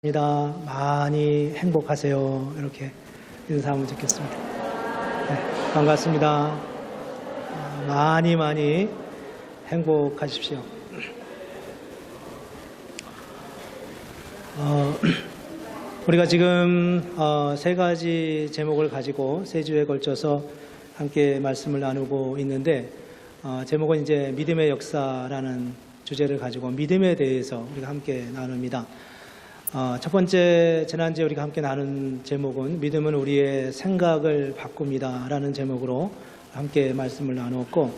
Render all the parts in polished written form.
많이 행복하세요. 이렇게 인사하면 좋겠습니다. 네, 반갑습니다. 많이 행복하십시오. 우리가 지금 세 가지 제목을 가지고 세 주에 걸쳐서 함께 말씀을 나누고 있는데, 제목은 이제 믿음의 역사라는 주제를 가지고 믿음에 대해서 우리가 함께 나눕니다. 첫 번째, 지난주에 우리가 함께 나눈 제목은 믿음은 우리의 생각을 바꿉니다 라는 제목으로 함께 말씀을 나누었고,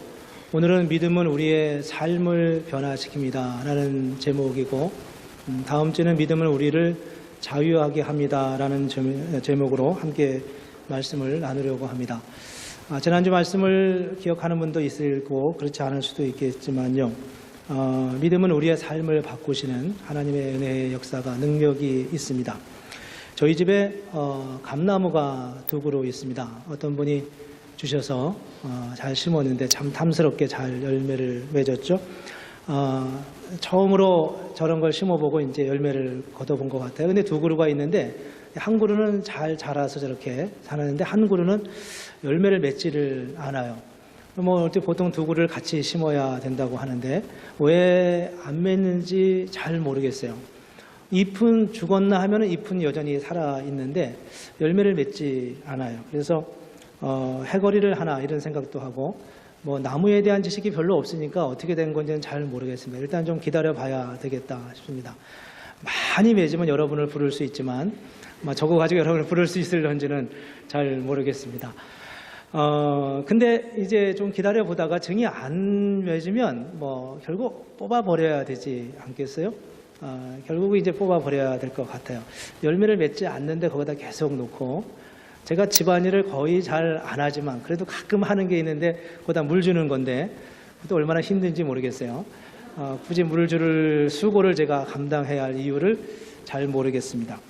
오늘은 믿음은 우리의 삶을 변화시킵니다 라는 제목이고, 다음 주는 믿음은 우리를 자유하게 합니다 라는 제목으로 함께 말씀을 나누려고 합니다. 지난주 말씀을 기억하는 분도 있을 거고 그렇지 않을 수도 있겠지만요, 믿음은 우리의 삶을 바꾸시는 하나님의 은혜의 역사가 능력이 있습니다. 저희 집에 감나무가 두 그루 있습니다. 어떤 분이 주셔서 잘 심었는데 참 탐스럽게 잘 열매를 맺었죠. 처음으로 저런 걸 심어보고 이제 열매를 거둬본 것 같아요. 근데 두 그루가 있는데 한 그루는 잘 자라서 저렇게 자라는데 한 그루는 열매를 맺지를 않아요. 보통 두 그루를 같이 심어야 된다고 하는데 왜 안 맺는지 잘 모르겠어요. 잎은 죽었나 하면은 잎은 여전히 살아 있는데 열매를 맺지 않아요. 그래서 해거리를 하나 이런 생각도 하고, 나무에 대한 지식이 별로 없으니까 어떻게 된 건지는 잘 모르겠습니다. 일단 좀 기다려 봐야 되겠다 싶습니다. 많이 맺으면 여러분을 부를 수 있지만 저거 가지고 여러분을 부를 수 있을런지는 잘 모르겠습니다. 근데 이제 좀 기다려 보다가 증이 안 맺으면 결국 뽑아 버려야 되지 않겠어요? 결국 이제 뽑아 버려야 될 것 같아요. 열매를 맺지 않는데 거기다 계속 놓고, 제가 집안일을 거의 잘 안 하지만 그래도 가끔 하는 게 있는데 거기다 물 주는 건데 그것도 얼마나 힘든지 모르겠어요. 굳이 물을 줄 수고를 제가 감당해야 할 이유를 잘 모르겠습니다.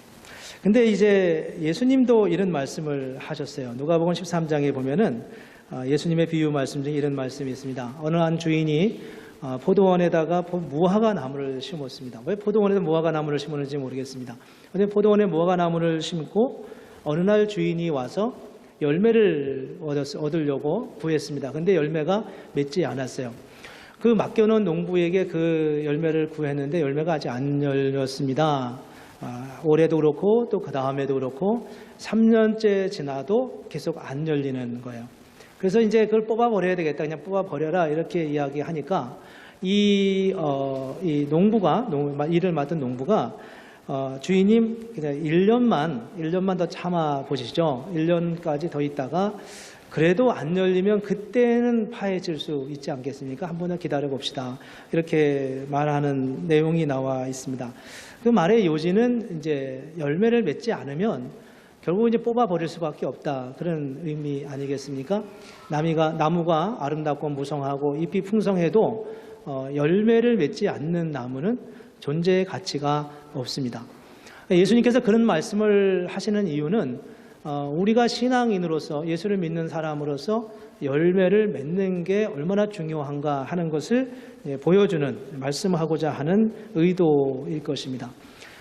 근데 이제 예수님도 이런 말씀을 하셨어요. 누가복음 13장에 보면은 예수님의 비유 말씀 중에 이런 말씀이 있습니다. 어느 한 주인이 포도원에다가 무화과 나무를 심었습니다. 왜 포도원에서 무화과 나무를 심었는지 모르겠습니다. 근데 포도원에 무화과 나무를 심고 어느 날 주인이 와서 열매를 얻으려고 구했습니다. 근데 열매가 맺지 않았어요. 그 맡겨놓은 농부에게 그 열매를 구했는데 열매가 아직 안 열렸습니다. 올해도 그렇고 또 그 다음에도 그렇고 3년째 지나도 계속 안 열리는 거예요. 그래서 이제 그걸 뽑아버려야 되겠다, 그냥 뽑아버려라 이렇게 이야기하니까 이 농부가, 일을 맡은 농부가 주인님 그냥 1년만 더 참아 보시죠. 1년까지 더 있다가 그래도 안 열리면 그때는 파헤칠 수 있지 않겠습니까? 한 번 더 기다려 봅시다. 이렇게 말하는 내용이 나와 있습니다. 그 말의 요지는 이제 열매를 맺지 않으면 결국 이제 뽑아 버릴 수밖에 없다, 그런 의미 아니겠습니까? 나무가 아름답고 무성하고 잎이 풍성해도 열매를 맺지 않는 나무는 존재의 가치가 없습니다. 예수님께서 그런 말씀을 하시는 이유는 우리가 신앙인으로서, 예수를 믿는 사람으로서 열매를 맺는 게 얼마나 중요한가 하는 것을 보여주는, 말씀하고자 하는 의도일 것입니다.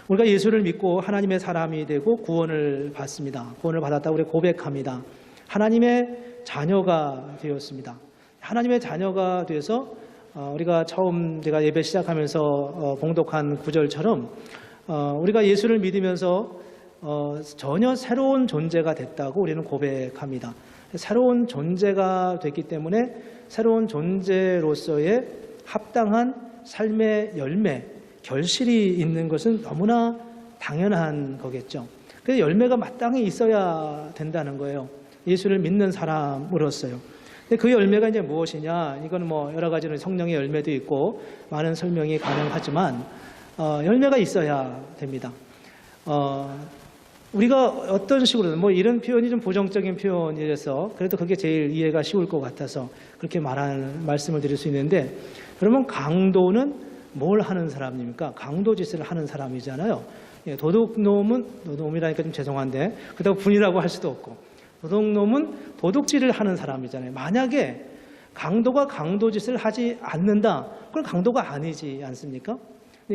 우리가 예수를 믿고 하나님의 사람이 되고 구원을 받습니다. 구원을 받았다고 우리 고백합니다. 하나님의 자녀가 되었습니다. 하나님의 자녀가 돼서 우리가 처음 제가 예배 시작하면서 봉독한 구절처럼 우리가 예수를 믿으면서 전혀 새로운 존재가 됐다고 우리는 고백합니다. 새로운 존재가 됐기 때문에 새로운 존재로서의 합당한 삶의 열매, 결실이 있는 것은 너무나 당연한 거겠죠. 그래서 열매가 마땅히 있어야 된다는 거예요. 예수를 믿는 사람으로서요. 근데 그 열매가 이제 무엇이냐? 이건 여러 가지로 성령의 열매도 있고 많은 설명이 가능하지만 열매가 있어야 됩니다. 우리가 어떤 식으로든 이런 표현이 좀 부정적인 표현이라서 그래도 그게 제일 이해가 쉬울 것 같아서 그렇게 말씀을 드릴 수 있는데, 그러면 강도는 뭘 하는 사람입니까? 강도짓을 하는 사람이잖아요. 도둑놈이라니까 좀 죄송한데 그렇다고 군이라고 할 수도 없고, 도둑놈은 도둑질을 하는 사람이잖아요. 만약에 강도가 강도짓을 하지 않는다, 그건 강도가 아니지 않습니까?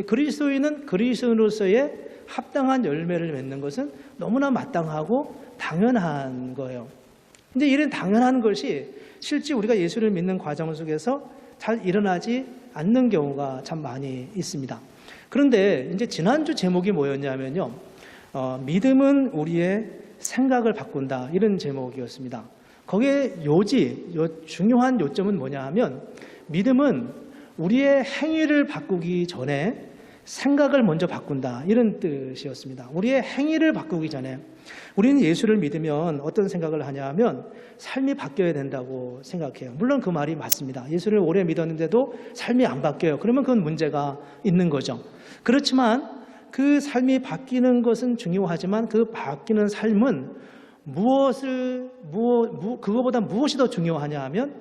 그리스도인은 그리스도인으로서의 합당한 열매를 맺는 것은 너무나 마땅하고 당연한 거예요. 근데 이런 당연한 것이 실제 우리가 예수를 믿는 과정 속에서 잘 일어나지 않는 경우가 참 많이 있습니다. 그런데 이제 지난주 제목이 뭐였냐면요. 믿음은 우리의 생각을 바꾼다. 이런 제목이었습니다. 거기에 중요한 요점은 뭐냐 하면 믿음은 우리의 행위를 바꾸기 전에 생각을 먼저 바꾼다. 이런 뜻이었습니다. 우리의 행위를 바꾸기 전에 우리는 예수를 믿으면 어떤 생각을 하냐 하면 삶이 바뀌어야 된다고 생각해요. 물론 그 말이 맞습니다. 예수를 오래 믿었는데도 삶이 안 바뀌어요. 그러면 그건 문제가 있는 거죠. 그렇지만 그 삶이 바뀌는 것은 중요하지만 그 바뀌는 삶은 그거보다 무엇이 더 중요하냐 하면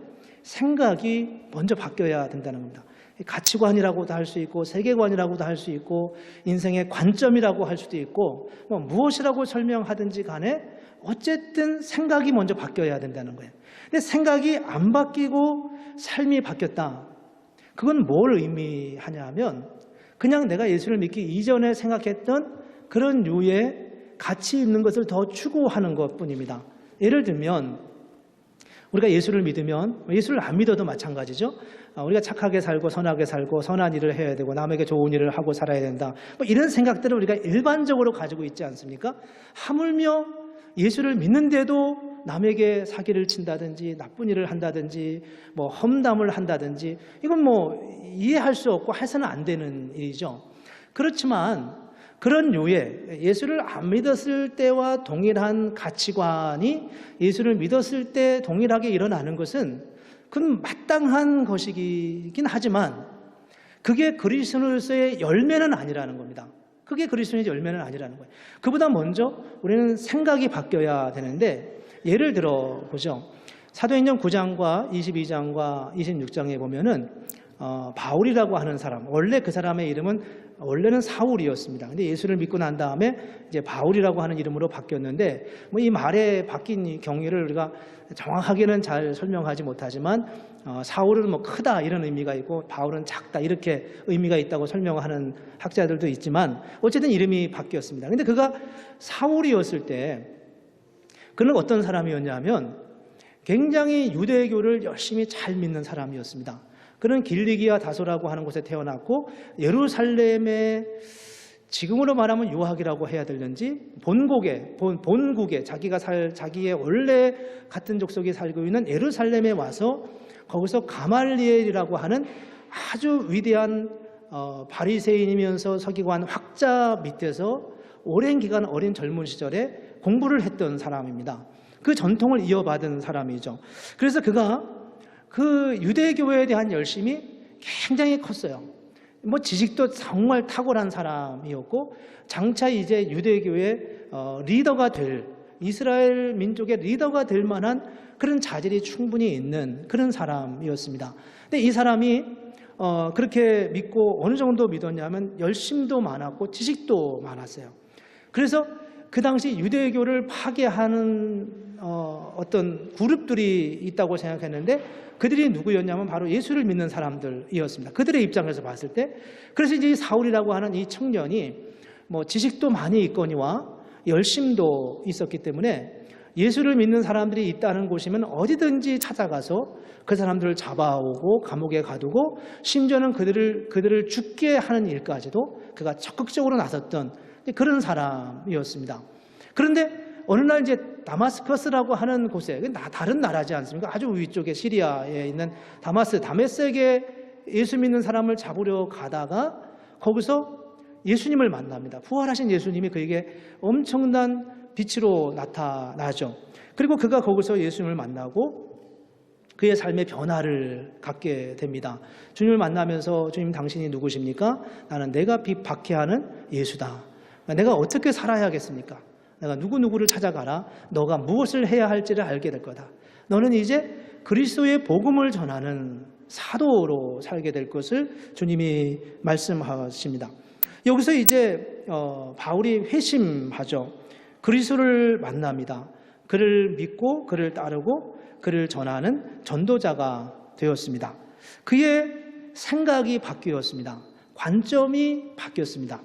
생각이 먼저 바뀌어야 된다는 겁니다. 가치관이라고도 할 수 있고 세계관이라고도 할 수 있고 인생의 관점이라고 할 수도 있고 무엇이라고 설명하든지 간에 어쨌든 생각이 먼저 바뀌어야 된다는 거예요. 근데 생각이 안 바뀌고 삶이 바뀌었다. 그건 뭘 의미하냐 하면 그냥 내가 예수를 믿기 이전에 생각했던 그런 류의 가치 있는 것을 더 추구하는 것뿐입니다. 예를 들면 우리가 예수를 믿으면 예수를 안 믿어도 마찬가지죠. 우리가 착하게 살고 선하게 살고 선한 일을 해야 되고 남에게 좋은 일을 하고 살아야 된다. 이런 생각들을 우리가 일반적으로 가지고 있지 않습니까? 하물며 예수를 믿는데도 남에게 사기를 친다든지 나쁜 일을 한다든지 험담을 한다든지 이건 이해할 수 없고 해서는 안 되는 일이죠. 그렇지만 그런 류의 예수를 안 믿었을 때와 동일한 가치관이 예수를 믿었을 때 동일하게 일어나는 것은 그건 마땅한 것이긴 하지만 그게 그리스도인으로서의 열매는 아니라는 겁니다. 그게 그리스도인의 열매는 아니라는 거예요. 그보다 먼저 우리는 생각이 바뀌어야 되는데 예를 들어 보죠. 사도행전 9장과 22장과 26장에 보면은 바울이라고 하는 사람, 원래 그 사람의 이름은 원래는 사울이었습니다. 근데 예수를 믿고 난 다음에 이제 바울이라고 하는 이름으로 바뀌었는데 이 말에 바뀐 경위를 우리가 정확하게는 잘 설명하지 못하지만 사울은 크다 이런 의미가 있고 바울은 작다 이렇게 의미가 있다고 설명하는 학자들도 있지만 어쨌든 이름이 바뀌었습니다. 근데 그가 사울이었을 때 그는 어떤 사람이었냐면 굉장히 유대교를 열심히 잘 믿는 사람이었습니다. 그는 길리기아 다소라고 하는 곳에 태어났고 예루살렘에 지금으로 말하면 유학이라고 해야 되는지 본국에 자기의 원래 같은 족속이 살고 있는 예루살렘에 와서 거기서 가말리엘이라고 하는 아주 위대한 바리새인이면서 서기관 학자 밑에서 오랜 기간 어린 젊은 시절에 공부를 했던 사람입니다. 그 전통을 이어받은 사람이죠. 그래서 그가 그 유대교에 대한 열심이 굉장히 컸어요. 지식도 정말 탁월한 사람이었고 장차 이제 유대교의 리더가 될 이스라엘 민족의 리더가 될 만한 그런 자질이 충분히 있는 그런 사람이었습니다. 근데 이 사람이 그렇게 믿고 어느 정도 믿었냐면 열심도 많았고 지식도 많았어요. 그래서 그 당시 유대교를 파괴하는 어떤 그룹들이 있다고 생각했는데 그들이 누구였냐면 바로 예수를 믿는 사람들이었습니다. 그들의 입장에서 봤을 때. 그래서 이제 사울이라고 하는 이 청년이 지식도 많이 있거니와 열심도 있었기 때문에 예수를 믿는 사람들이 있다는 곳이면 어디든지 찾아가서 그 사람들을 잡아오고 감옥에 가두고 심지어는 그들을 죽게 하는 일까지도 그가 적극적으로 나섰던 그런 사람이었습니다. 그런데 어느 날 이제 다마스커스라고 하는 곳에 다른 나라지 않습니까? 아주 위쪽에 시리아에 있는 다메섹에 예수 믿는 사람을 잡으려 가다가 거기서 예수님을 만납니다. 부활하신 예수님이 그에게 엄청난 빛으로 나타나죠. 그리고 그가 거기서 예수님을 만나고 그의 삶의 변화를 갖게 됩니다. 주님을 만나면서 주님 당신이 누구십니까? 나는 내가 빛 박해하는 예수다. 내가 어떻게 살아야겠습니까? 내가 누구누구를 찾아가라. 너가 무엇을 해야 할지를 알게 될 거다. 너는 이제 그리스도의 복음을 전하는 사도로 살게 될 것을 주님이 말씀하십니다. 여기서 이제 바울이 회심하죠. 그리스도를 만납니다. 그를 믿고 그를 따르고 그를 전하는 전도자가 되었습니다. 그의 생각이 바뀌었습니다. 관점이 바뀌었습니다.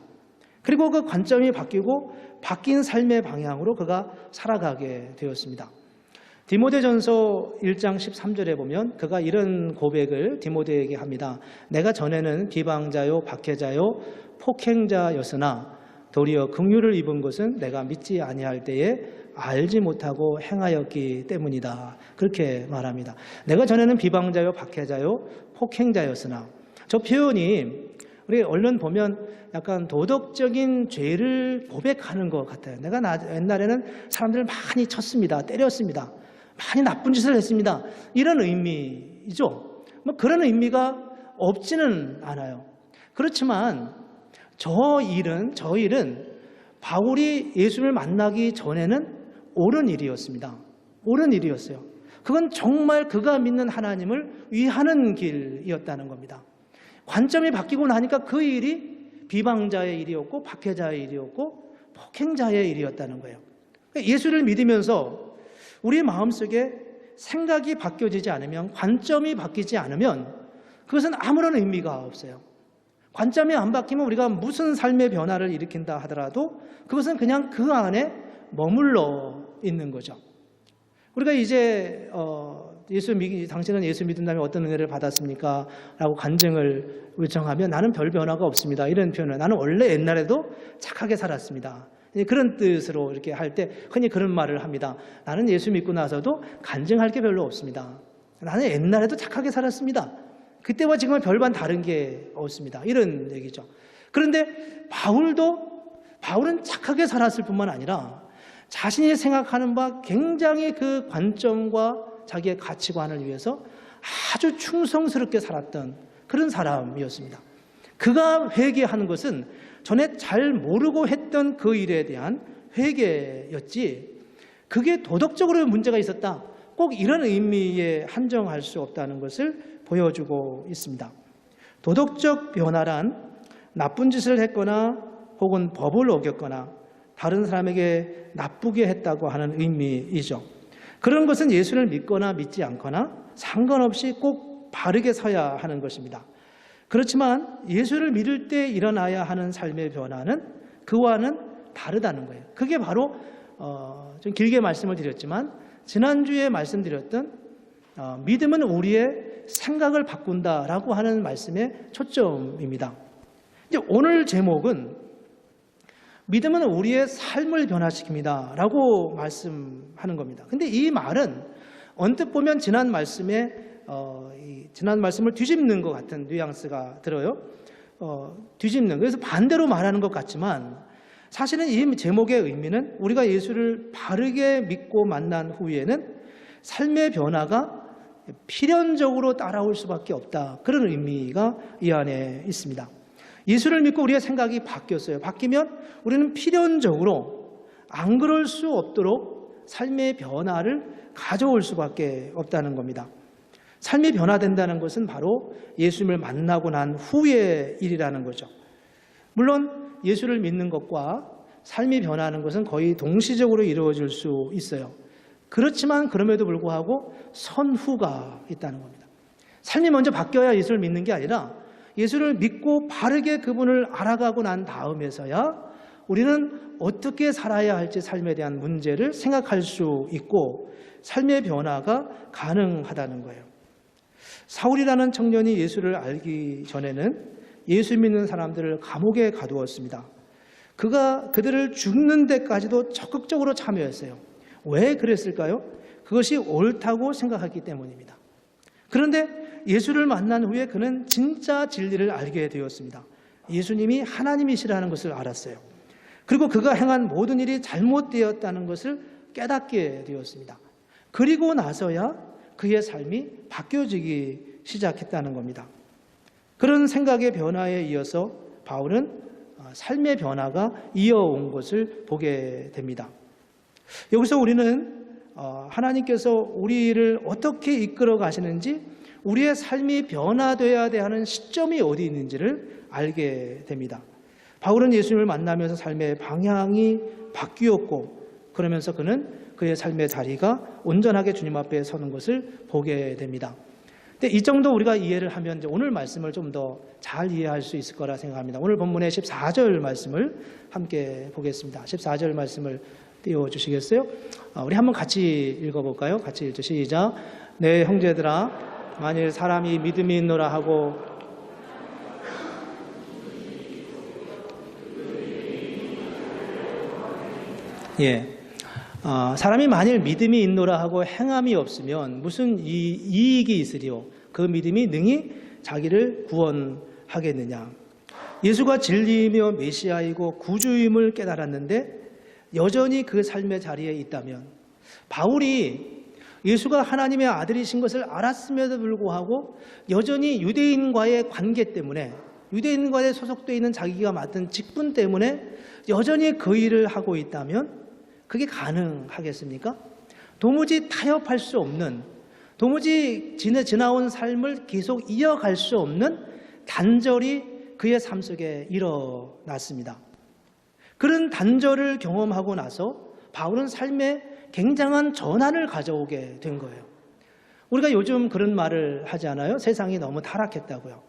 그리고 그 관점이 바뀌고 바뀐 삶의 방향으로 그가 살아가게 되었습니다. 디모데전서 1장 13절에 보면 그가 이런 고백을 디모데에게 합니다. 내가 전에는 비방자요 박해자요 폭행자였으나 도리어 긍휼을 입은 것은 내가 믿지 아니할 때에 알지 못하고 행하였기 때문이다. 그렇게 말합니다. 내가 전에는 비방자요 박해자요 폭행자였으나, 저 표현이 우리 언론 보면 약간 도덕적인 죄를 고백하는 것 같아요. 내가 옛날에는 사람들을 많이 쳤습니다. 때렸습니다. 많이 나쁜 짓을 했습니다. 이런 의미이죠. 뭐 그런 의미가 없지는 않아요. 그렇지만 저 일은 바울이 예수를 만나기 전에는 옳은 일이었습니다. 옳은 일이었어요. 그건 정말 그가 믿는 하나님을 위하는 길이었다는 겁니다. 관점이 바뀌고 나니까 그 일이 비방자의 일이었고 박해자의 일이었고 폭행자의 일이었다는 거예요. 예수를 믿으면서 우리 마음속에 생각이 바뀌어지지 않으면, 관점이 바뀌지 않으면 그것은 아무런 의미가 없어요. 관점이 안 바뀌면 우리가 무슨 삶의 변화를 일으킨다 하더라도 그것은 그냥 그 안에 머물러 있는 거죠. 우리가 이제 당신은 예수 믿은 다음에 어떤 은혜를 받았습니까? 라고 간증을 요청하면 나는 별 변화가 없습니다. 이런 표현을, 나는 원래 옛날에도 착하게 살았습니다. 그런 뜻으로 이렇게 할 때 흔히 그런 말을 합니다. 나는 예수 믿고 나서도 간증할 게 별로 없습니다. 나는 옛날에도 착하게 살았습니다. 그때와 지금은 별반 다른 게 없습니다. 이런 얘기죠. 그런데 바울은 착하게 살았을 뿐만 아니라 자신이 생각하는 바 굉장히 그 관점과 자기의 가치관을 위해서 아주 충성스럽게 살았던 그런 사람이었습니다. 그가 회개하는 것은 전에 잘 모르고 했던 그 일에 대한 회개였지, 그게 도덕적으로 문제가 있었다, 꼭 이런 의미에 한정할 수 없다는 것을 보여주고 있습니다. 도덕적 변화란 나쁜 짓을 했거나 혹은 법을 어겼거나 다른 사람에게 나쁘게 했다고 하는 의미이죠. 그런 것은 예수를 믿거나 믿지 않거나 상관없이 꼭 바르게 서야 하는 것입니다. 그렇지만 예수를 믿을 때 일어나야 하는 삶의 변화는 그와는 다르다는 거예요. 그게 바로 좀 길게 말씀을 드렸지만 지난주에 말씀드렸던 믿음은 우리의 생각을 바꾼다라고 하는 말씀의 초점입니다. 이제 오늘 제목은 믿음은 우리의 삶을 변화시킵니다 라고 말씀하는 겁니다. 근데 이 말은 언뜻 보면 지난 말씀을 뒤집는 것 같은 뉘앙스가 들어요. 뒤집는, 그래서 반대로 말하는 것 같지만 사실은 이 제목의 의미는 우리가 예수를 바르게 믿고 만난 후에는 삶의 변화가 필연적으로 따라올 수밖에 없다, 그런 의미가 이 안에 있습니다. 예수를 믿고 우리의 생각이 바뀌었어요. 바뀌면 우리는 필연적으로 안 그럴 수 없도록 삶의 변화를 가져올 수밖에 없다는 겁니다. 삶이 변화된다는 것은 바로 예수님을 만나고 난 후의 일이라는 거죠. 물론 예수를 믿는 것과 삶이 변화하는 것은 거의 동시적으로 이루어질 수 있어요. 그렇지만 그럼에도 불구하고 선후가 있다는 겁니다. 삶이 먼저 바뀌어야 예수를 믿는 게 아니라 예수를 믿고 바르게 그분을 알아가고 난 다음에서야 우리는 어떻게 살아야 할지 삶에 대한 문제를 생각할 수 있고 삶의 변화가 가능하다는 거예요. 사울이라는 청년이 예수를 알기 전에는 예수 믿는 사람들을 감옥에 가두었습니다. 그가 그들을 죽는 데까지도 적극적으로 참여했어요. 왜 그랬을까요? 그것이 옳다고 생각했기 때문입니다. 그런데 예수를 만난 후에 그는 진짜 진리를 알게 되었습니다. 예수님이 하나님이시라는 것을 알았어요. 그리고 그가 행한 모든 일이 잘못되었다는 것을 깨닫게 되었습니다. 그리고 나서야 그의 삶이 바뀌어지기 시작했다는 겁니다. 그런 생각의 변화에 이어서 바울은 삶의 변화가 이어온 것을 보게 됩니다. 여기서 우리는 하나님께서 우리를 어떻게 이끌어 가시는지, 우리의 삶이 변화되어야 하는 시점이 어디 있는지를 알게 됩니다. 바울은 예수님을 만나면서 삶의 방향이 바뀌었고, 그러면서 그는 그의 삶의 다리가 온전하게 주님 앞에 서는 것을 보게 됩니다. 근데 이 정도 우리가 이해를 하면 이제 오늘 말씀을 좀 더 잘 이해할 수 있을 거라 생각합니다. 오늘 본문의 14절 말씀을 함께 보겠습니다. 14절 말씀을 띄워주시겠어요? 우리 한번 같이 읽어볼까요? 같이 읽죠. 시작. 내 형제들아, 만일 사람이 믿음이 있노라 하고 사람이 만일 믿음이 있노라 하고 행함이 없으면 무슨 이익이 있으리요? 그 믿음이 능히 자기를 구원하겠느냐? 예수가 진리이며 메시아이고 구주임을 깨달았는데 여전히 그 삶의 자리에 있다면, 바울이 예수가 하나님의 아들이신 것을 알았음에도 불구하고 여전히 유대인과의 관계 때문에, 유대인과에 소속되어 있는 자기가 맡은 직분 때문에 여전히 그 일을 하고 있다면 그게 가능하겠습니까? 도무지 타협할 수 없는, 도무지 지나온 삶을 계속 이어갈 수 없는 단절이 그의 삶 속에 일어났습니다. 그런 단절을 경험하고 나서 바울은 삶에 굉장한 전환을 가져오게 된 거예요. 우리가 요즘 그런 말을 하지 않아요? 세상이 너무 타락했다고요.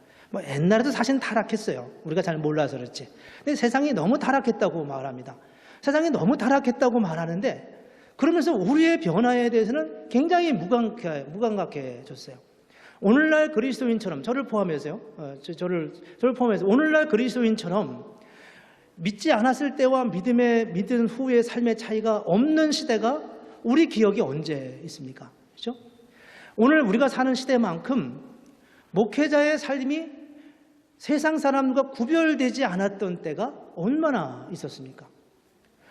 옛날에도 사실 타락했어요. 우리가 잘 몰라서 그렇지. 근데 세상이 너무 타락했다고 말합니다. 세상이 너무 타락했다고 말하는데, 그러면서 우리의 변화에 대해서는 굉장히 무감각해졌어요. 오늘날 그리스도인처럼, 저를 포함해서요. 저를 포함해서 오늘날 그리스도인처럼 믿지 않았을 때와 믿은 후의 삶의 차이가 없는 시대가 우리 기억이 언제 있습니까? 그렇죠? 오늘 우리가 사는 시대만큼 목회자의 삶이 세상 사람과 구별되지 않았던 때가 얼마나 있었습니까?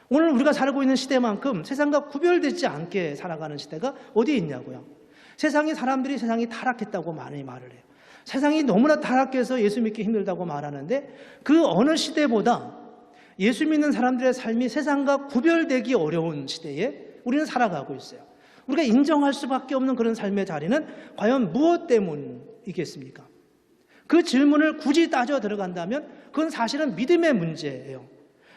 오늘 우리가 살고 있는 시대만큼 세상과 구별되지 않게 살아가는 시대가 어디 있냐고요. 사람들이 세상이 타락했다고 많이 말을 해요. 세상이 너무나 타락해서 예수 믿기 힘들다고 말하는데, 그 어느 시대보다 예수 믿는 사람들의 삶이 세상과 구별되기 어려운 시대에 우리는 살아가고 있어요. 우리가 인정할 수밖에 없는 그런 삶의 자리는 과연 무엇 때문이겠습니까? 그 질문을 굳이 따져 들어간다면 그건 사실은 믿음의 문제예요.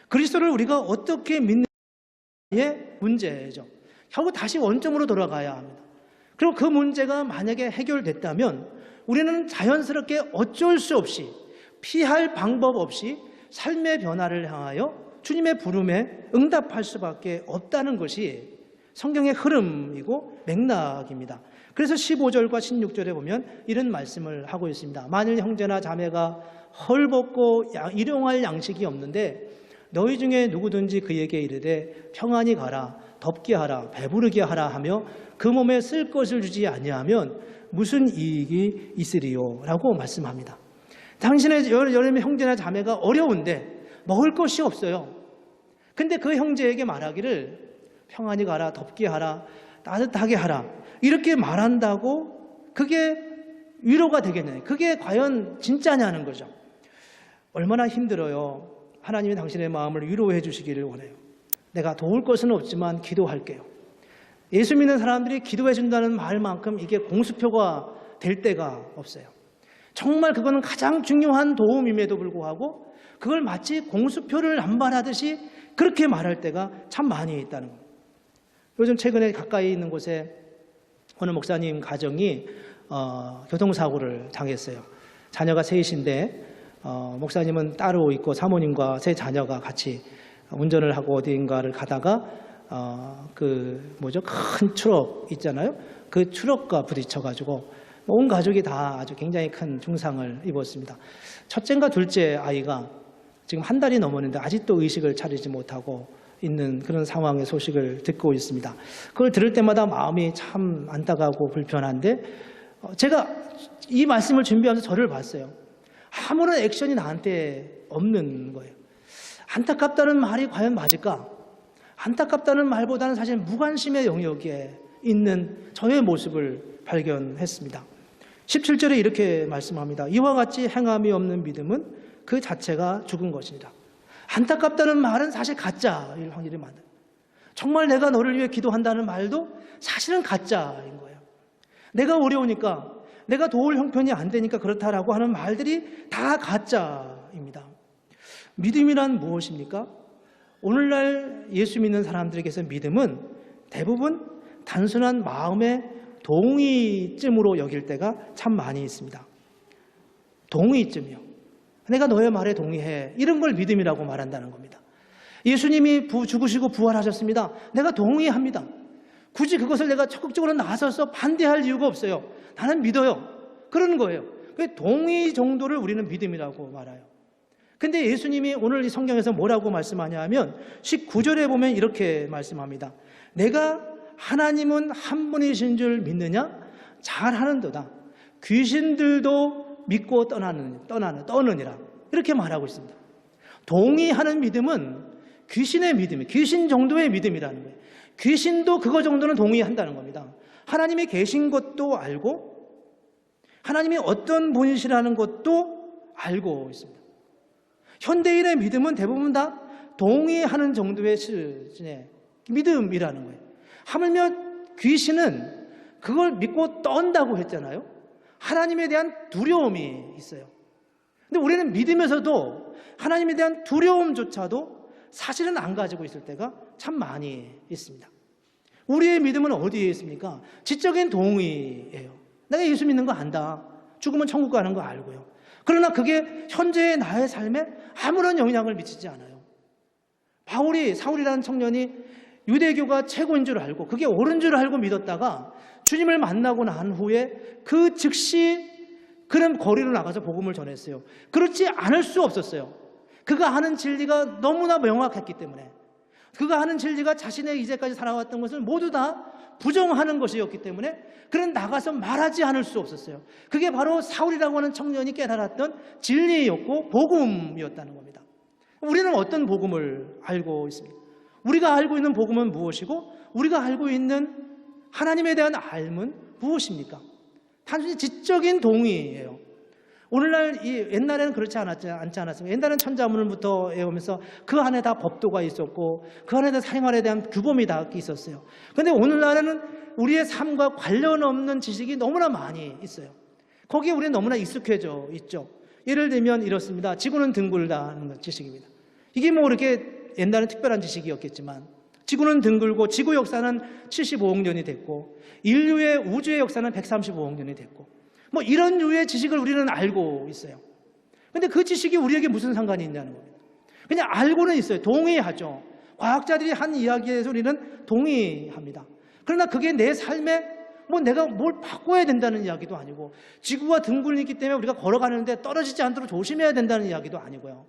그리스도를 우리가 어떻게 믿느냐의 문제죠. 결국 다시 원점으로 돌아가야 합니다. 그리고 그 문제가 만약에 해결됐다면 우리는 자연스럽게 어쩔 수 없이, 피할 방법 없이 삶의 변화를 향하여 주님의 부름에 응답할 수밖에 없다는 것이 성경의 흐름이고 맥락입니다. 그래서 15절과 16절에 보면 이런 말씀을 하고 있습니다. 만일 형제나 자매가 헐벗고 일용할 양식이 없는데 너희 중에 누구든지 그에게 이르되 평안히 가라, 덥게 하라, 배부르게 하라 하며 그 몸에 쓸 것을 주지 아니하면 무슨 이익이 있으리요? 라고 말씀합니다. 당신의 여름의 형제나 자매가 어려운데 먹을 것이 없어요. 근데 그 형제에게 말하기를 평안히 가라, 덥게 하라, 따뜻하게 하라, 이렇게 말한다고 그게 위로가 되겠느냐? 그게 과연 진짜냐는 거죠. 얼마나 힘들어요. 하나님이 당신의 마음을 위로해 주시기를 원해요. 내가 도울 것은 없지만 기도할게요. 예수 믿는 사람들이 기도해 준다는 말만큼 이게 공수표가 될 때가 없어요. 정말 그거는 가장 중요한 도움임에도 불구하고 그걸 마치 공수표를 남발하듯이 그렇게 말할 때가 참 많이 있다는 겁니다. 요즘 최근에 가까이 있는 곳에 어느 목사님 가정이 교통사고를 당했어요. 자녀가 셋인데 목사님은 따로 있고 사모님과 세 자녀가 같이 운전을 하고 어디인가를 가다가 큰 트럭 있잖아요. 그 트럭과 부딪혀가지고 온 가족이 다 아주 굉장히 큰 중상을 입었습니다. 첫째인가 둘째 아이가 지금 한 달이 넘었는데 아직도 의식을 차리지 못하고 있는 그런 상황의 소식을 듣고 있습니다. 그걸 들을 때마다 마음이 참 안타깝고 불편한데, 제가 이 말씀을 준비하면서 저를 봤어요. 아무런 액션이 나한테 없는 거예요. 안타깝다는 말이 과연 맞을까? 안타깝다는 말보다는 사실 무관심의 영역에 있는 저의 모습을 발견했습니다. 17절에 이렇게 말씀합니다. 이와 같이 행함이 없는 믿음은 그 자체가 죽은 것이니라. 안타깝다는 말은 사실 가짜일 확률이 많아요. 정말 내가 너를 위해 기도한다는 말도 사실은 가짜인 거예요. 내가 어려우니까, 내가 도울 형편이 안 되니까 그렇다라고 하는 말들이 다 가짜입니다. 믿음이란 무엇입니까? 오늘날 예수 믿는 사람들에게서 믿음은 대부분 단순한 마음의 동의쯤으로 여길 때가 참 많이 있습니다. 동의쯤이요. 내가 너의 말에 동의해. 이런 걸 믿음이라고 말한다는 겁니다. 예수님이 죽으시고 부활하셨습니다. 내가 동의합니다. 굳이 그것을 내가 적극적으로 나서서 반대할 이유가 없어요. 나는 믿어요. 그러는 거예요. 그 동의 정도를 우리는 믿음이라고 말해요. 근데 예수님이 오늘 이 성경에서 뭐라고 말씀하냐 하면 19절에 보면 이렇게 말씀합니다. 내가 하나님은 한 분이신 줄 믿느냐? 잘하는도다. 귀신들도 믿고 떠나느니라. 이렇게 말하고 있습니다. 동의하는 믿음은 귀신의 믿음이에요. 귀신 정도의 믿음이라는 거예요. 귀신도 그거 정도는 동의한다는 겁니다. 하나님이 계신 것도 알고 하나님이 어떤 분이시라는 것도 알고 있습니다. 현대인의 믿음은 대부분 다 동의하는 정도의 수준의 믿음이라는 거예요. 하물며 귀신은 그걸 믿고 떤다고 했잖아요. 하나님에 대한 두려움이 있어요. 근데 우리는 믿으면서도 하나님에 대한 두려움조차도 사실은 안 가지고 있을 때가 참 많이 있습니다. 우리의 믿음은 어디에 있습니까? 지적인 동의예요. 내가 예수 믿는 거 안다. 죽으면 천국 가는 거 알고요. 그러나 그게 현재의 나의 삶에 아무런 영향을 미치지 않아요. 사울이라는 청년이 유대교가 최고인 줄 알고 그게 옳은 줄 알고 믿었다가 주님을 만나고 난 후에 그 즉시 그런 거리로 나가서 복음을 전했어요. 그렇지 않을 수 없었어요. 그가 하는 진리가 너무나 명확했기 때문에, 그가 하는 진리가 자신의 이제까지 살아왔던 것을 모두 다 부정하는 것이었기 때문에 그는 나가서 말하지 않을 수 없었어요. 그게 바로 사울이라고 하는 청년이 깨달았던 진리였고 복음이었다는 겁니다. 우리는 어떤 복음을 알고 있습니까? 우리가 알고 있는 복음은 무엇이고 우리가 알고 있는 하나님에 대한 알은 무엇입니까? 단순히 지적인 동의예요. 오늘날 옛날에는 그렇지 않지 않았습니까? 옛날에는 천자문부터 외우면서 그 안에 다 법도가 있었고 그 안에 다 생활에 대한 규범이 다 있었어요. 그런데 오늘날에는 우리의 삶과 관련 없는 지식이 너무나 많이 있어요. 거기에 우리는 너무나 익숙해져 있죠. 예를 들면 이렇습니다. 지구는 둥글다는 지식입니다. 이게 뭐 그렇게 옛날엔 특별한 지식이었겠지만 지구는 둥글고 지구 역사는 75억 년이 됐고 인류의 우주의 역사는 135억 년이 됐고 뭐 이런 류의 지식을 우리는 알고 있어요. 그런데 그 지식이 우리에게 무슨 상관이 있냐는 겁니다. 그냥 알고는 있어요. 동의하죠. 과학자들이 한 이야기에 대해서 우리는 동의합니다. 그러나 그게 내 삶에 뭐 내가 뭘 바꿔야 된다는 이야기도 아니고 지구가 둥글기 때문에 우리가 걸어가는데 떨어지지 않도록 조심해야 된다는 이야기도 아니고요.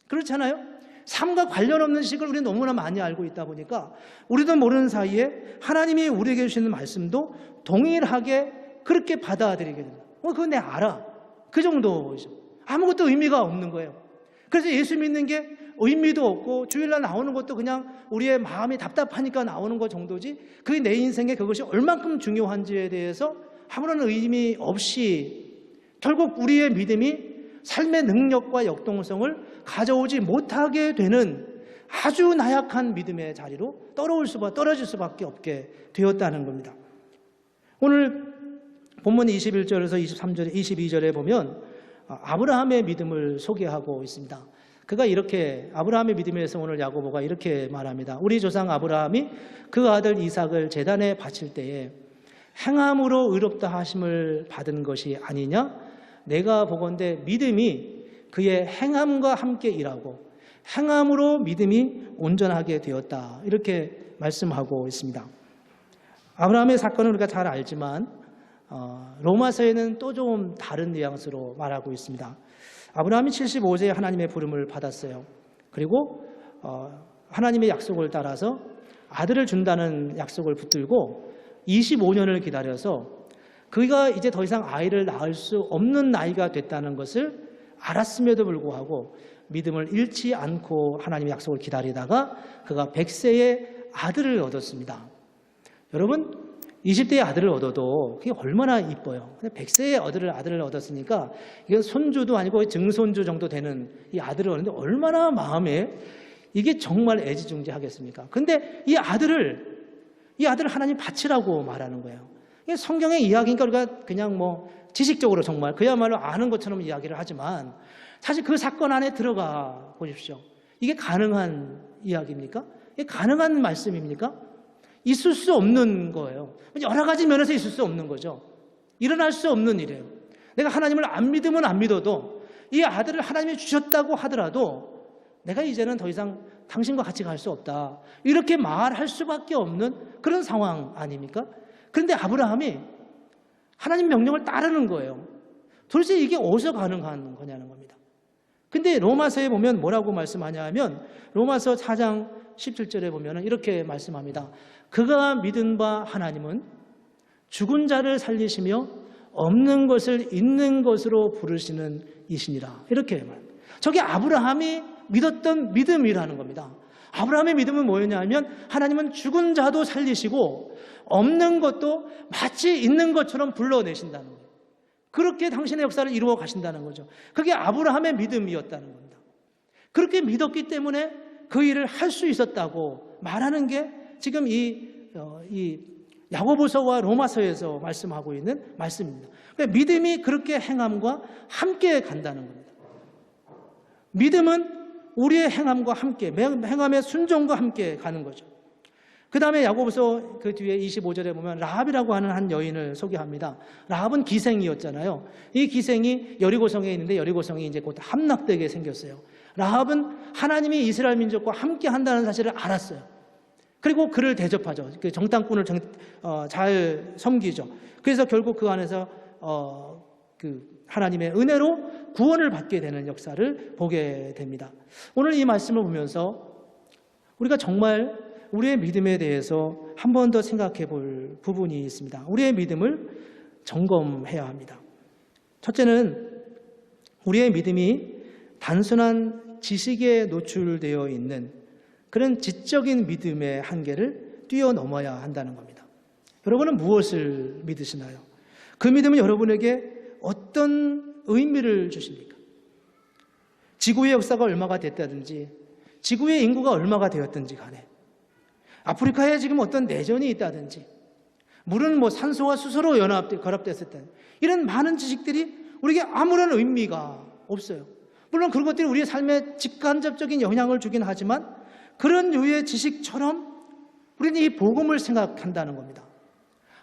그렇잖아요. 삶과 관련 없는 지식을 우리는 너무나 많이 알고 있다 보니까 우리도 모르는 사이에 하나님이 우리에게 주시는 말씀도 동일하게 그렇게 받아들이게 됩니다. 그건 내가 알아. 그 정도죠. 아무것도 의미가 없는 거예요. 그래서 예수 믿는 게 의미도 없고 주일날 나오는 것도 그냥 우리의 마음이 답답하니까 나오는 것 정도지 그게 내 인생에 그것이 얼만큼 중요한지에 대해서 아무런 의미 없이 결국 우리의 믿음이 삶의 능력과 역동성을 가져오지 못하게 되는 아주 나약한 믿음의 자리로 떨어질 수밖에 없게 되었다는 겁니다. 오늘 본문 21절에서 23절, 22절에 보면 아브라함의 믿음을 소개하고 있습니다. 그가 이렇게 아브라함의 믿음에서 오늘 야고보가 이렇게 말합니다. 우리 조상 아브라함이 그 아들 이삭을 제단에 바칠 때에 행함으로 의롭다 하심을 받은 것이 아니냐? 내가 보건대 믿음이 그의 행함과 함께 일하고 행함으로 믿음이 온전하게 되었다. 이렇게 말씀하고 있습니다. 아브라함의 사건은 우리가 잘 알지만 로마서에는 또 좀 다른 뉘앙스로 말하고 있습니다. 아브라함이 75세에 하나님의 부름을 받았어요. 그리고 하나님의 약속을 따라서 아들을 준다는 약속을 붙들고 25년을 기다려서 그가 이제 더 이상 아이를 낳을 수 없는 나이가 됐다는 것을 알았음에도 불구하고 믿음을 잃지 않고 하나님의 약속을 기다리다가 그가 100세의 아들을 얻었습니다. 여러분 20대의 아들을 얻어도 그게 얼마나 이뻐요. 100세의 아들을 얻었으니까 이건 손주도 아니고 증손주 정도 되는 이 아들을 얻는데 얼마나 마음에 이게 정말 애지중지하겠습니까? 근데 이 아들을 하나님 바치라고 말하는 거예요. 이게 성경의 이야기니까 우리가 그냥 뭐 지식적으로 정말 그야말로 아는 것처럼 이야기를 하지만 사실 그 사건 안에 들어가 보십시오. 이게 가능한 이야기입니까? 이게 가능한 말씀입니까? 있을 수 없는 거예요. 여러 가지 면에서 있을 수 없는 거죠. 일어날 수 없는 일이에요. 내가 하나님을 안 믿으면 안 믿어도 이 아들을 하나님이 주셨다고 하더라도 내가 이제는 더 이상 당신과 같이 갈 수 없다, 이렇게 말할 수밖에 없는 그런 상황 아닙니까? 그런데 아브라함이 하나님 명령을 따르는 거예요. 도대체 이게 어디서 가능한 거냐는 겁니다. 근데 로마서에 보면 뭐라고 말씀하냐 하면 로마서 4장 17절에 보면 이렇게 말씀합니다. 그가 믿은 바 하나님은 죽은 자를 살리시며 없는 것을 있는 것으로 부르시는 이시니라, 이렇게 말합니다. 저게 아브라함이 믿었던 믿음이라는 겁니다. 아브라함의 믿음은 뭐였냐 하면 하나님은 죽은 자도 살리시고 없는 것도 마치 있는 것처럼 불러내신다는 거예요. 그렇게 당신의 역사를 이루어 가신다는 거죠. 그게 아브라함의 믿음이었다는 겁니다. 그렇게 믿었기 때문에 그 일을 할 수 있었다고 말하는 게 지금 이 야고보서와 로마서에서 말씀하고 있는 말씀입니다. 그러니까 믿음이 그렇게 행함과 함께 간다는 겁니다. 믿음은 우리의 행함과 함께, 행함의 순종과 함께 가는 거죠. 그 다음에 야고보서 그 뒤에 25절에 보면 라합이라고 하는 한 여인을 소개합니다. 라합은 기생이었잖아요. 이 기생이 여리고성에 있는데 여리고성이 이제 곧 함락되게 생겼어요. 라합은 하나님이 이스라엘 민족과 함께 한다는 사실을 알았어요. 그리고 그를 대접하죠. 그 정탐꾼을 잘 섬기죠. 그래서 결국 그 안에서 그 하나님의 은혜로 구원을 받게 되는 역사를 보게 됩니다. 오늘 이 말씀을 보면서 우리가 정말 우리의 믿음에 대해서 한 번 더 생각해 볼 부분이 있습니다. 우리의 믿음을 점검해야 합니다. 첫째는 우리의 믿음이 단순한 지식에 노출되어 있는 그런 지적인 믿음의 한계를 뛰어넘어야 한다는 겁니다. 여러분은 무엇을 믿으시나요? 그 믿음은 여러분에게 어떤 의미를 주십니까? 지구의 역사가 얼마가 됐다든지 지구의 인구가 얼마가 되었든지 간에 아프리카에 지금 어떤 내전이 있다든지 물은 뭐 산소와 수소로 결합됐을 때 이런 많은 지식들이 우리에게 아무런 의미가 없어요. 물론 그런 것들이 우리의 삶에 직간접적인 영향을 주긴 하지만 그런 유의 지식처럼 우리는 이 복음을 생각한다는 겁니다.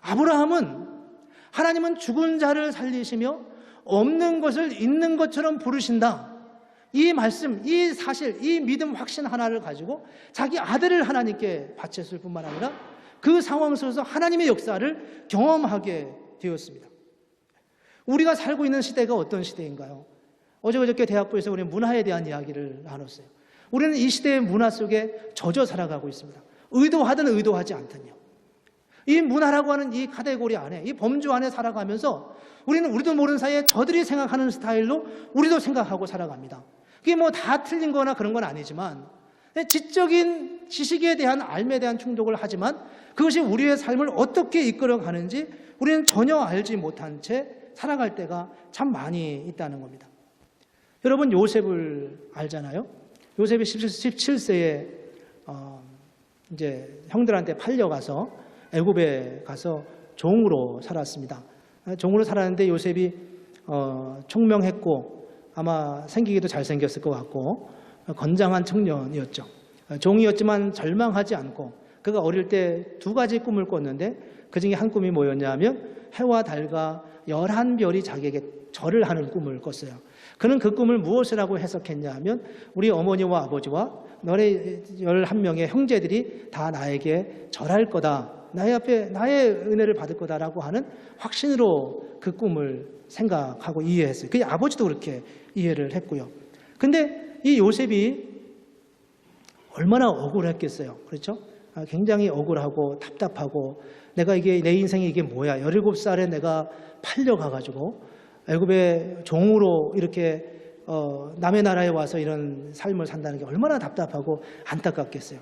아브라함은 하나님은 죽은 자를 살리시며 없는 것을 있는 것처럼 부르신다, 이 말씀, 이 사실, 이 믿음 확신 하나를 가지고 자기 아들을 하나님께 바쳤을 뿐만 아니라 그 상황 속에서 하나님의 역사를 경험하게 되었습니다. 우리가 살고 있는 시대가 어떤 시대인가요? 어저께 대학부에서 우리 문화에 대한 이야기를 나눴어요. 우리는 이 시대의 문화 속에 젖어 살아가고 있습니다. 의도하든 의도하지 않든요. 이 문화라고 하는 이 카테고리 안에, 이 범주 안에 살아가면서 우리는 우리도 모르는 사이에 저들이 생각하는 스타일로 우리도 생각하고 살아갑니다. 그게 뭐 다 틀린 거나 그런 건 아니지만 지적인 지식에 대한 알에 대한 충족을 하지만 그것이 우리의 삶을 어떻게 이끌어가는지 우리는 전혀 알지 못한 채 살아갈 때가 참 많이 있다는 겁니다. 여러분 요셉을 알잖아요. 요셉이 17세에 이제 형들한테 팔려가서 애굽에 가서 종으로 살았습니다. 종으로 살았는데 요셉이 총명했고 아마 생기기도 잘생겼을 것 같고 건장한 청년이었죠. 종이었지만 절망하지 않고 그가 어릴 때 두 가지 꿈을 꿨는데 그 중에 한 꿈이 뭐였냐 하면 해와 달과 11별이 자기에게 절을 하는 꿈을 꿨어요. 그는 그 꿈을 무엇이라고 해석했냐 하면 우리 어머니와 아버지와 너네 11명의 형제들이 다 나에게 절할 거다, 나의 앞에 나의 은혜를 받을 거다라고 하는 확신으로 그 꿈을 생각하고 이해했어요. 그 아버지도 그렇게 이해를 했고요. 근데 이 요셉이 얼마나 억울했겠어요. 그렇죠? 굉장히 억울하고 답답하고 내가 이게 내 인생이 이게 뭐야? 17살에 내가 팔려가가지고 애굽의 종으로 이렇게 남의 나라에 와서 이런 삶을 산다는 게 얼마나 답답하고 안타깝겠어요.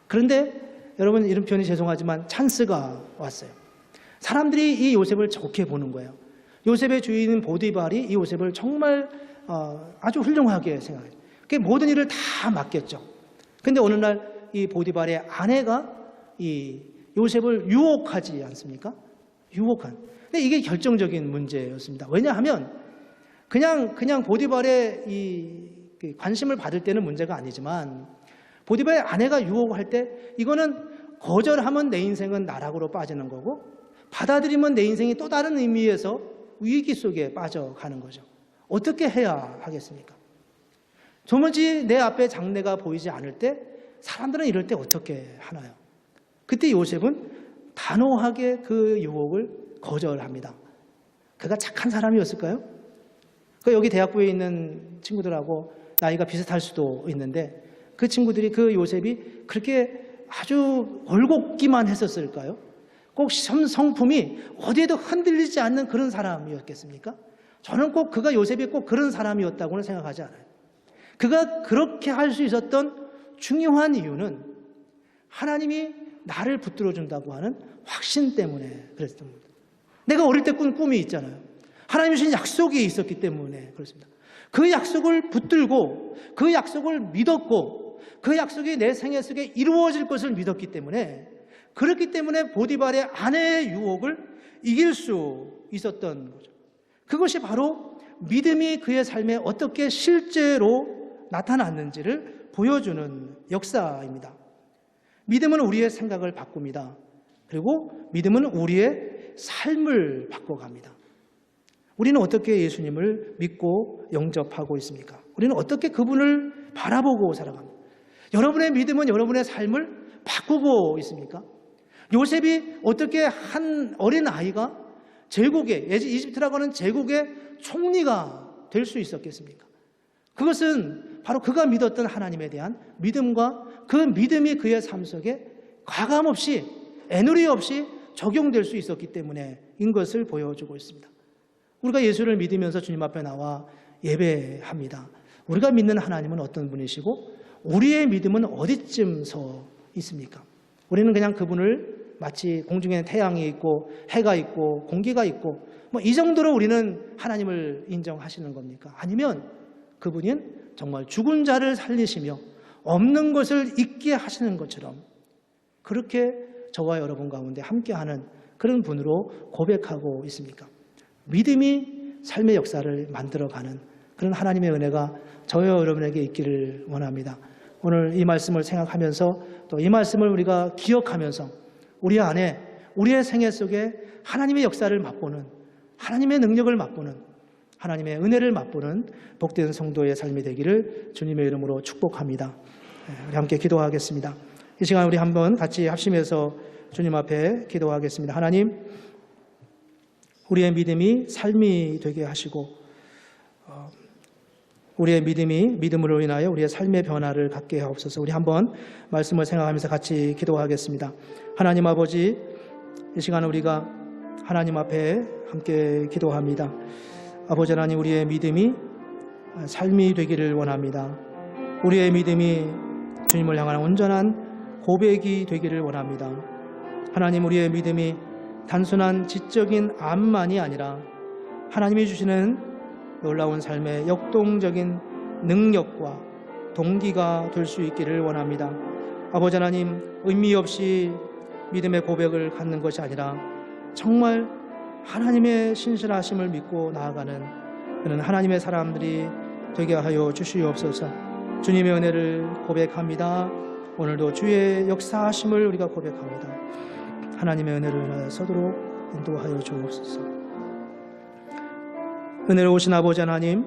그런데 여러분 이런 표현이 죄송하지만 찬스가 왔어요. 사람들이 이 요셉을 좋게 보는 거예요. 요셉의 주인인 보디발이 이 요셉을 정말 아주 훌륭하게 생각해요. 모든 일을 다 맡겼죠. 근데 어느 날 이 보디발의 아내가 이 요셉을 유혹하지 않습니까? 유혹한. 근데 이게 결정적인 문제였습니다. 왜냐하면 그냥 보디발의 이 관심을 받을 때는 문제가 아니지만 보디발의 아내가 유혹할 때 이거는 거절하면 내 인생은 나락으로 빠지는 거고, 받아들이면 내 인생이 또 다른 의미에서 위기 속에 빠져가는 거죠. 어떻게 해야 하겠습니까? 도무지 내 앞에 장래가 보이지 않을 때 사람들은 이럴 때 어떻게 하나요? 그때 요셉은 단호하게 그 유혹을 거절합니다. 그가 착한 사람이었을까요? 여기 대학부에 있는 친구들하고 나이가 비슷할 수도 있는데 그 친구들이 그 요셉이 그렇게 아주 올곧기만 했었을까요? 꼭 성품이 어디에도 흔들리지 않는 그런 사람이었겠습니까? 저는 꼭 요셉이 꼭 그런 사람이었다고는 생각하지 않아요. 그가 그렇게 할 수 있었던 중요한 이유는 하나님이 나를 붙들어 준다고 하는 확신 때문에 그랬던 겁니다. 내가 어릴 때 꾼 꿈이 있잖아요. 하나님이 주신 약속이 있었기 때문에 그렇습니다. 그 약속을 붙들고 그 약속을 믿었고 그 약속이 내 생애 속에 이루어질 것을 믿었기 때문에, 그렇기 때문에 보디발의 아내의 유혹을 이길 수 있었던 거죠. 그것이 바로 믿음이 그의 삶에 어떻게 실제로 나타났는지를 보여주는 역사입니다. 믿음은 우리의 생각을 바꿉니다. 그리고 믿음은 우리의 삶을 바꿔갑니다. 우리는 어떻게 예수님을 믿고 영접하고 있습니까? 우리는 어떻게 그분을 바라보고 살아갑니까? 여러분의 믿음은 여러분의 삶을 바꾸고 있습니까? 요셉이 어떻게 한 어린 아이가 제국의, 이집트라고 하는 제국의 총리가 될 수 있었겠습니까? 그것은 바로 그가 믿었던 하나님에 대한 믿음과 그 믿음이 그의 삶 속에 과감없이, 애누리 없이 적용될 수 있었기 때문에인 것을 보여주고 있습니다. 우리가 예수를 믿으면서 주님 앞에 나와 예배합니다. 우리가 믿는 하나님은 어떤 분이시고 우리의 믿음은 어디쯤 서 있습니까? 우리는 그냥 그분을 마치 공중에 태양이 있고 해가 있고 공기가 있고 이 정도로 우리는 하나님을 인정하시는 겁니까? 아니면 그분은 정말 죽은 자를 살리시며 없는 것을 있게 하시는 것처럼 그렇게 저와 여러분 가운데 함께하는 그런 분으로 고백하고 있습니까? 믿음이 삶의 역사를 만들어가는 그런 하나님의 은혜가 저와 여러분에게 있기를 원합니다. 오늘 이 말씀을 생각하면서 또 이 말씀을 우리가 기억하면서 우리 안에 우리의 생애 속에 하나님의 역사를 맛보는, 하나님의 능력을 맛보는, 하나님의 은혜를 맛보는 복된 성도의 삶이 되기를 주님의 이름으로 축복합니다. 우리 함께 기도하겠습니다. 이 시간 우리 한번 같이 합심해서 주님 앞에 기도하겠습니다. 하나님, 우리의 믿음이 삶이 되게 하시고 우리의 믿음이 믿음으로 인하여 우리의 삶의 변화를 갖게 하옵소서. 우리 한번 말씀을 생각하면서 같이 기도하겠습니다. 하나님 아버지, 이 시간 우리가 하나님 앞에 함께 기도합니다. 아버지 하나님, 우리의 믿음이 삶이 되기를 원합니다. 우리의 믿음이 주님을 향한 온전한 고백이 되기를 원합니다. 하나님, 우리의 믿음이 단순한 지적인 암만이 아니라 하나님이 주시는 놀라운 삶의 역동적인 능력과 동기가 될 수 있기를 원합니다. 아버지 하나님, 의미 없이 믿음의 고백을 갖는 것이 아니라 정말 하나님의 신실하심을 믿고 나아가는 그런 하나님의 사람들이 되게 하여 주시옵소서. 주님의 은혜를 고백합니다. 오늘도 주의 역사하심을 우리가 고백합니다. 하나님의 은혜를 인하여 서도록 인도하여 주옵소서. 은혜로우신 아버지 하나님,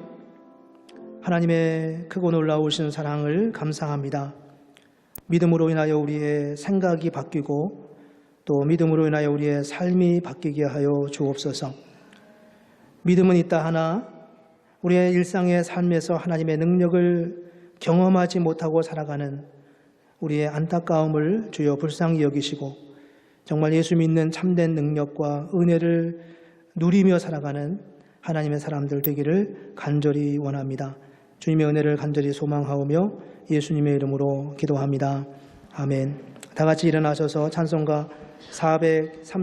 하나님의 크고 놀라우신 사랑을 감사합니다. 믿음으로 인하여 우리의 생각이 바뀌고 또 믿음으로 인하여 우리의 삶이 바뀌게 하여 주옵소서. 믿음은 있다 하나 우리의 일상의 삶에서 하나님의 능력을 경험하지 못하고 살아가는 우리의 안타까움을 주여 불쌍히 여기시고 정말 예수 믿는 참된 능력과 은혜를 누리며 살아가는 하나님의 사람들 되기를 간절히 원합니다. 주님의 은혜를 간절히 소망하오며 예수님의 이름으로 기도합니다. 아멘. 다 같이 일어나셔서 찬송가 430